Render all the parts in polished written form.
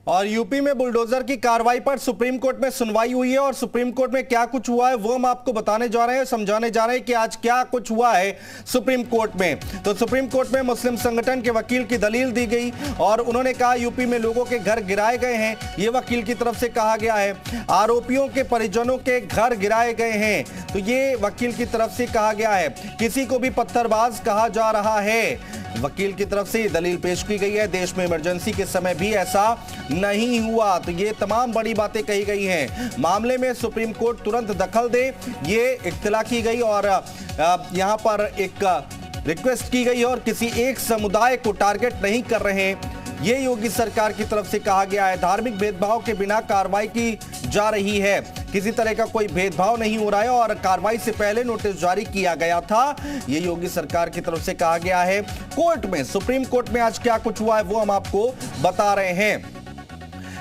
और यूपी में बुलडोजर की कार्रवाई पर सुप्रीम कोर्ट में सुनवाई हुई है और सुप्रीम कोर्ट में क्या कुछ हुआ है वो हम आपको बताने जा रहे हैं, समझाने जा रहे हैं कि आज क्या कुछ हुआ है सुप्रीम कोर्ट में। तो सुप्रीम कोर्ट में मुस्लिम संगठन के वकील की दलील दी गई और उन्होंने कहा यूपी में लोगों के घर गिराए गए हैं, ये वकील की तरफ से कहा गया है। आरोपियों के परिजनों के घर गिराए गए हैं, तो ये वकील की तरफ से कहा गया है। किसी को भी पत्थरबाज कहा जा रहा है, वकील की तरफ से दलील पेश की गई है। देश में इमरजेंसी के समय भी ऐसा नहीं हुआ, तो ये तमाम बड़ी बातें कही गई हैं। मामले में सुप्रीम कोर्ट तुरंत दखल दे, ये इत्तला की गई और यहां पर एक रिक्वेस्ट की गई और किसी एक समुदाय को टारगेट नहीं कर रहे, ये योगी सरकार की तरफ से कहा गया है। धार्मिक भेदभाव के बिना कार्रवाई की जा रही है, किसी तरह का कोई भेदभाव नहीं हो रहा है और कार्रवाई से पहले नोटिस जारी किया गया था, ये योगी सरकार की तरफ से कहा गया है। कोर्ट में, सुप्रीम कोर्ट में आज क्या कुछ हुआ है वो हम आपको बता रहे हैं।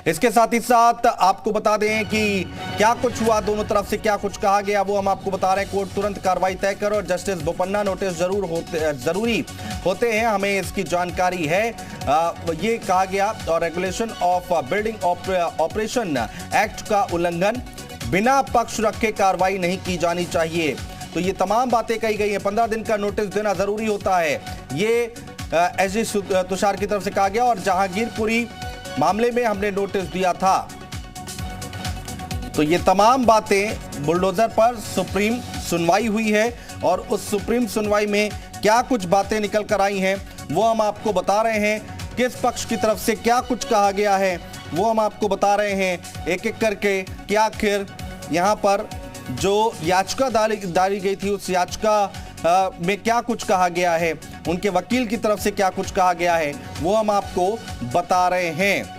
इसके साथ ही साथ आपको बता दें कि क्या कुछ हुआ, दोनों तरफ से क्या कुछ कहा गया वो हम आपको बता रहे हैं। कोर्ट तुरंत कार्रवाई तय करो और जस्टिस बोपन्ना नोटिस जरूरी होते हैं, हमें इसकी जानकारी है, ये कहा गया। और regulation of building operation act का उल्लंघन, बिना पक्ष रखे कार्रवाई नहीं की जानी चाहिए, तो ये तमाम बातें कही गई हैं। 15 दिन का नोटिस देना जरूरी होता है, ये एसजी तुषार की तरफ से कहा गया। और जहांगीरपुरी मामले में हमने नोटिस दिया था, तो ये तमाम बातें बुलडोजर पर सुप्रीम सुनवाई हुई है और उस सुप्रीम सुनवाई में क्या कुछ बातें निकल कर आई हैं वो हम आपको बता रहे हैं। किस पक्ष की तरफ से क्या कुछ कहा गया है वो हम आपको बता रहे हैं एक एक करके कि आखिर यहाँ पर जो याचिका डाली गई थी उस याचिका में क्या कुछ कहा गया है, उनके वकील की तरफ से क्या कुछ कहा गया है वो हम आपको बता रहे हैं।